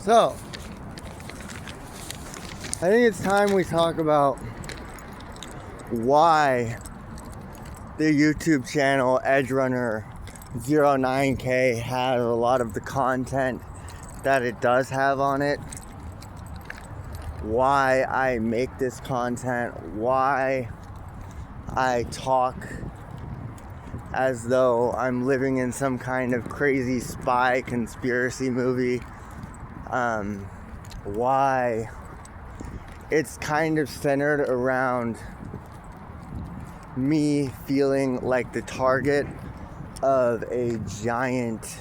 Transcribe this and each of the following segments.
So, I think it's time we talk about why the YouTube channel edgerunner-o9k has a lot of the content that it does have on it. Why I make this content, why I talk as though I'm living in some kind of crazy spy conspiracy movie. Why it's kind of centered around me feeling like the target of a giant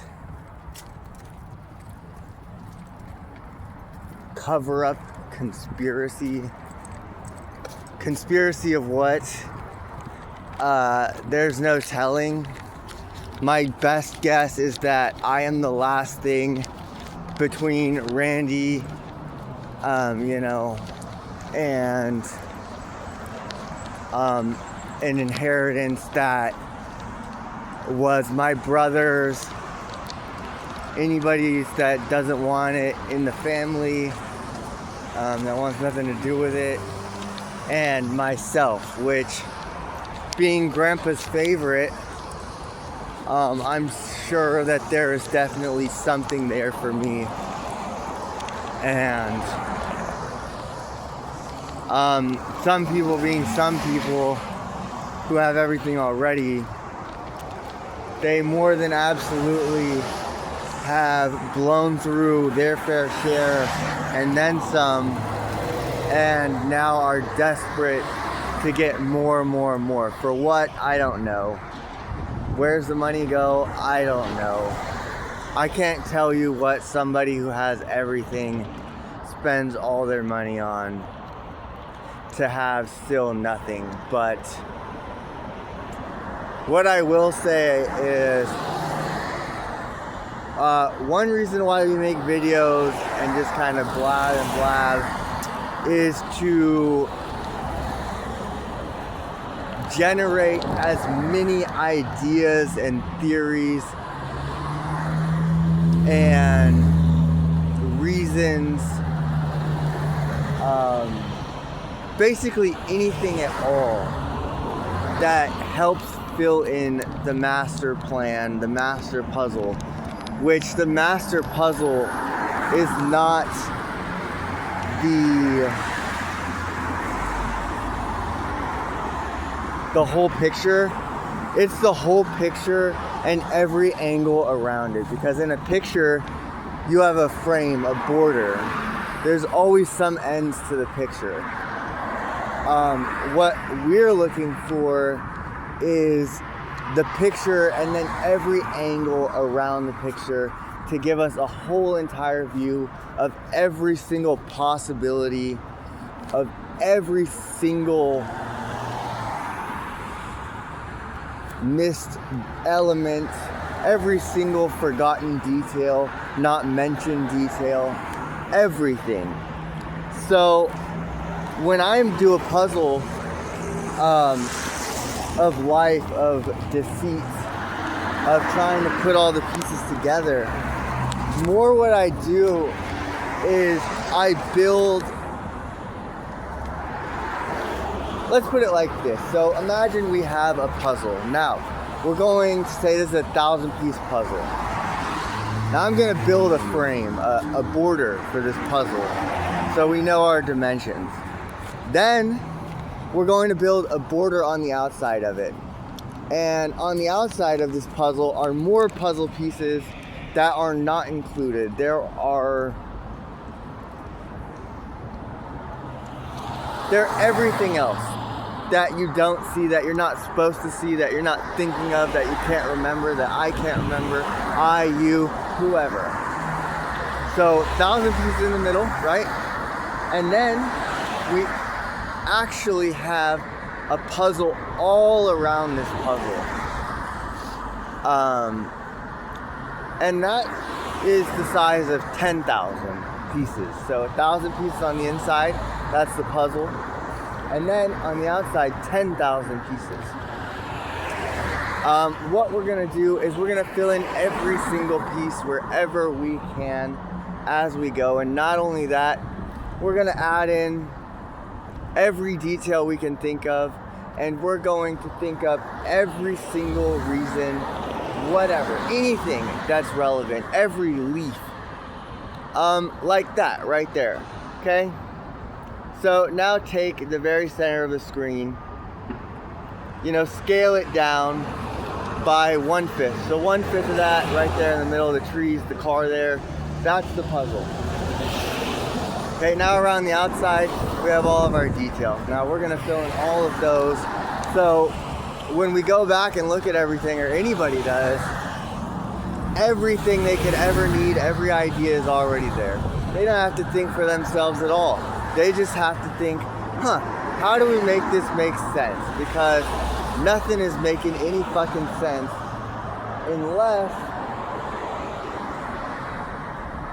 cover-up conspiracy of what? There's no telling. My best guess is that I am the last thing between Randy, and an inheritance that was my brother's, anybody that doesn't want it in the family, that wants nothing to do with it, and myself, which, being Grandpa's favorite, I'm sure that there is definitely something there for me. And some people, being some people who have everything already, they more than absolutely have blown through their fair share and then some, and now are desperate to get more and more and more. For what? I don't know. Where's the money go? I don't know. I can't tell you what somebody who has everything spends all their money on to have still nothing. But what I will say is, one reason why we make videos and just kind of blab and blab is to generate as many ideas and theories and reasons, basically anything at all that helps fill in the master plan, the master puzzle, which the master puzzle is not the whole picture. It's the whole picture and every angle around it, because in a picture you have a frame, a border. There's always some ends to the picture. What we're looking for is the picture and then every angle around the picture to give us a whole entire view of every single possibility, of every single missed element, every single forgotten detail, not mentioned detail, everything. So when I do a puzzle of life, of deceit, of trying to put all the pieces together, more what I do is I build. Let's put it like this. So imagine we have a puzzle. Now, we're going to say this is a 1,000-piece puzzle. Now I'm going to build a frame, a border for this puzzle, so we know our dimensions. Then we're going to build a border on the outside of it. And on the outside of this puzzle are more puzzle pieces that are not included. They're everything else that you don't see, that you're not supposed to see, that you're not thinking of, that you can't remember, that I can't remember, I, you, whoever. So 1,000 pieces in the middle, right? And then we actually have a puzzle all around this puzzle. And that is the size of 10,000 pieces. So 1,000 pieces on the inside, that's the puzzle. And then on the outside, 10,000 pieces. What we're gonna do is we're gonna fill in every single piece wherever we can as we go. And not only that, we're going to add in every detail we can think of, and we're going to think up every single reason, whatever, anything that's relevant, every leaf, like that right there. Okay, so now take the very center of the screen, scale it down by 1/5. So 1/5 of that right there in the middle of the trees, the car there, that's the puzzle. Okay, now around the outside, we have all of our details. Now we're gonna fill in all of those. So when we go back and look at everything, or anybody does, everything they could ever need, every idea is already there. They don't have to think for themselves at all. They just have to think, how do we make this make sense? Because nothing is making any fucking sense unless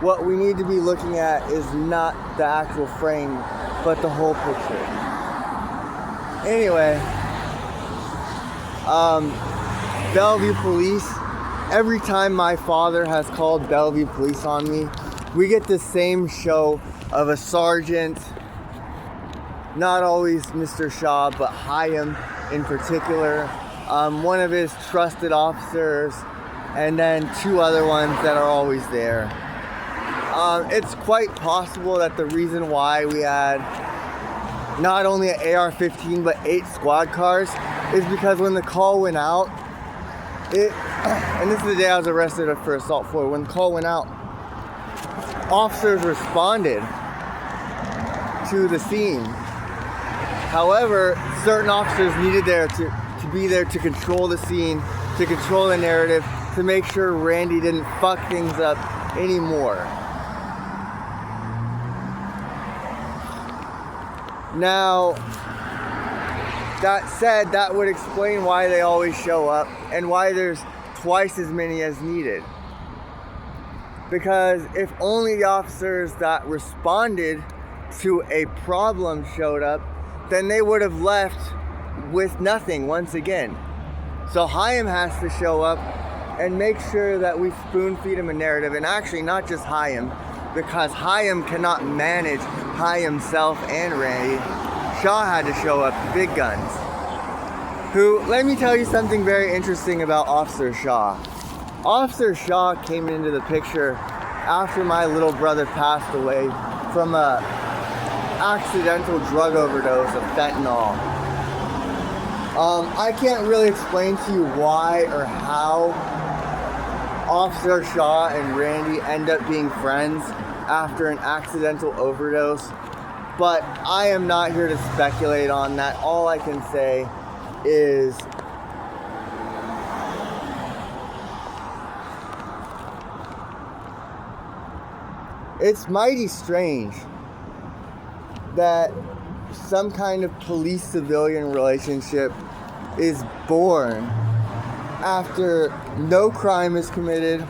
what we need to be looking at is not the actual frame, but the whole picture. Anyway, Bellevue Police, every time my father has called Bellevue Police on me, we get the same show of a sergeant, not always Mr. Shaw, but Hyam in particular, one of his trusted officers, and then 2 other ones that are always there. It's quite possible that the reason why we had not only an AR-15 but 8 squad cars is because when the call went out, and this is the day I was arrested for assault forward, when the call went out, officers responded to the scene. However, certain officers needed to be there to control the scene, to control the narrative, to make sure Randy didn't fuck things up anymore. Now, that said, that would explain why they always show up and why there's twice as many as needed. Because if only the officers that responded to a problem showed up, then they would have left with nothing once again. So Hyam has to show up and make sure that we spoon feed him a narrative, and actually not just Hyam, because Hyam cannot manage himself and Randy. Shaw had to show up, big guns. Who, let me tell you something very interesting about Officer Shaw. Officer Shaw came into the picture after my little brother passed away from a accidental drug overdose of fentanyl. I can't really explain to you why or how Officer Shaw and Randy end up being friends after an accidental overdose, but I am not here to speculate on that. All I can say is it's mighty strange that some kind of police-civilian relationship is born after no crime is committed.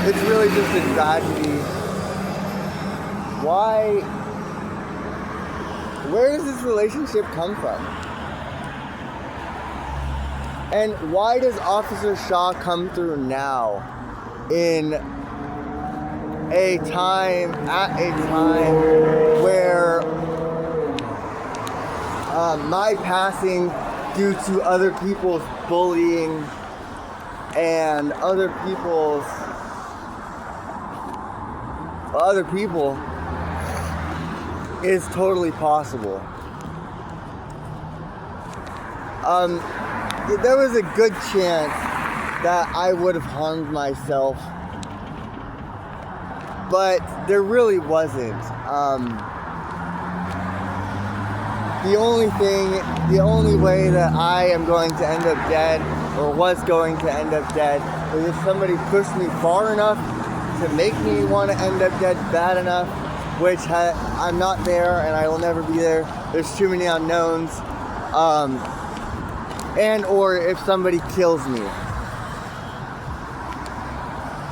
It's really just a tragedy. Where does this relationship come from? And why does Officer Shaw come through now at a time where my passing due to other people's bullying and other people is totally possible. There was a good chance that I would have harmed myself, but there really wasn't. The only way that I am going to end up dead, or was going to end up dead, was if somebody pushed me far enough to make me want to end up dead bad enough, which I'm not there and I will never be there. There's too many unknowns. And or if somebody kills me,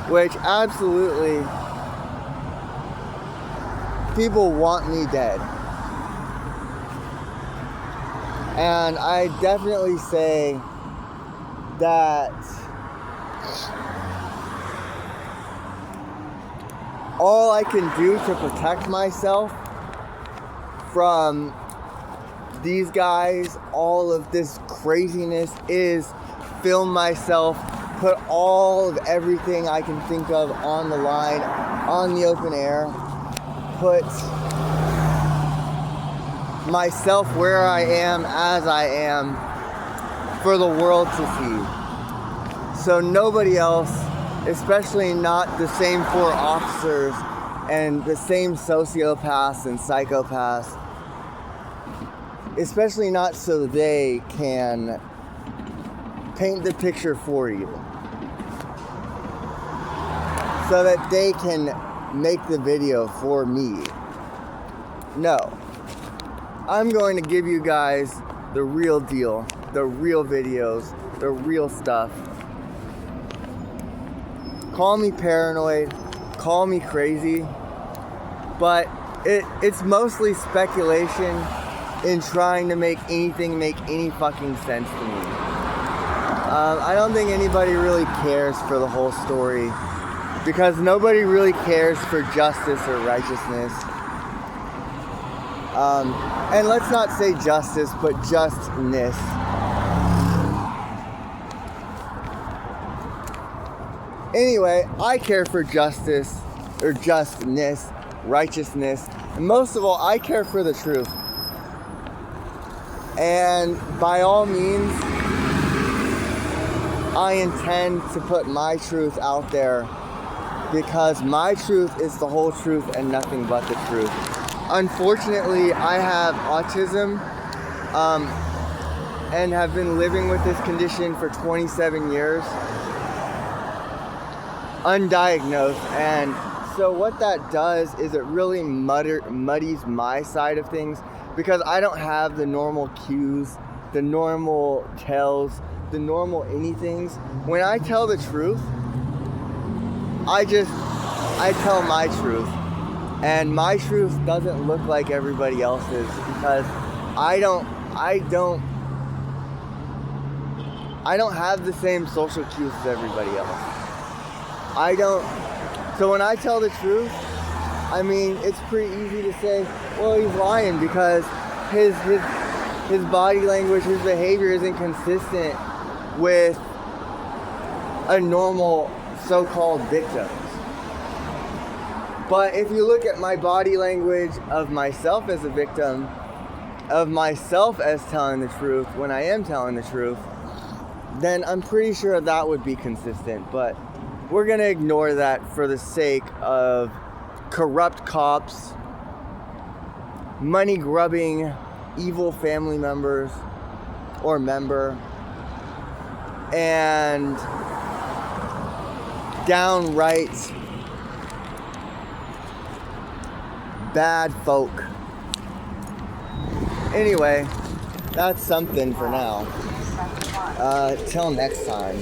which absolutely people want me dead. And I definitely say that all I can do to protect myself from these guys, all of this craziness, is film myself, put all of everything I can think of on the line, on the open air, put myself where I am, as I am, for the world to see. So nobody else, especially not the same 4 officers and the same sociopaths and psychopaths, especially not so they can paint the picture for you, so that they can make the video for me. No. I'm going to give you guys the real deal, the real videos, the real stuff. Call me paranoid, call me crazy, but it's mostly speculation in trying to make anything make any fucking sense to me. I don't think anybody really cares for the whole story, because nobody really cares for justice or righteousness. And let's not say justice, but justness. Anyway, I care for justice, or justness, righteousness, and most of all, I care for the truth. And by all means, I intend to put my truth out there, because my truth is the whole truth and nothing but the truth. Unfortunately, I have autism and have been living with this condition for 27 years, undiagnosed. And so what that does is it really muddies my side of things, because I don't have the normal cues, the normal tells, the normal anythings. When I tell the truth, I tell my truth. And my truth doesn't look like everybody else's, because I don't have the same social cues as everybody else. So when I tell the truth, I mean, it's pretty easy to say, well, he's lying, because his body language, his behavior isn't consistent with a normal so-called victim. But if you look at my body language of myself as a victim, of myself as telling the truth when I am telling the truth, then I'm pretty sure that would be consistent. But we're going to ignore that for the sake of corrupt cops, money-grubbing, evil family members or member, and downright bad folk. Anyway, that's something for now. Till next time.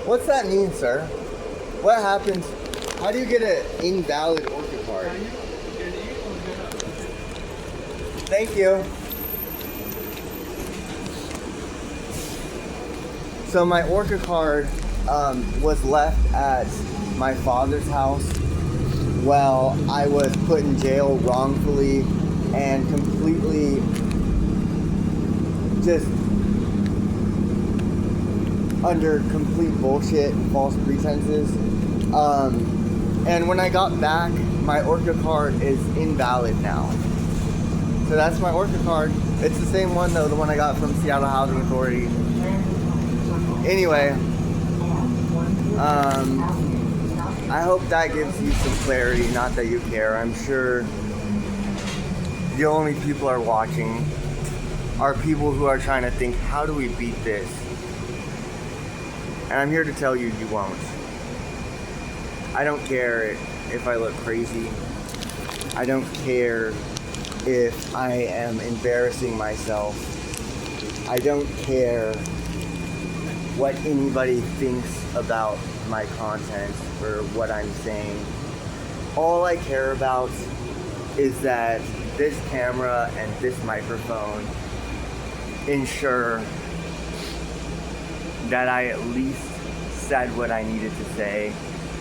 What's that mean, sir? What happens? How do you get an invalid Orca card? Thank you. So my Orca card was left at my father's house while I was put in jail wrongfully and completely just under complete bullshit and false pretenses. And when I got back, my Orca card is invalid now. So that's my Orca card. It's the same one though, the one I got from Seattle Housing Authority. Anyway, I hope that gives you some clarity, not that you care. I'm sure the only people are watching are people who are trying to think, how do we beat this? And I'm here to tell you, you won't. I don't care if I look crazy. I don't care if I am embarrassing myself. I don't care what anybody thinks about my content or what I'm saying. All I care about is that this camera and this microphone ensure that I at least said what I needed to say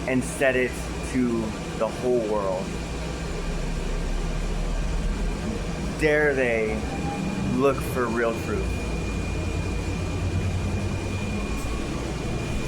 and said it to the whole world? Dare they look for real truth?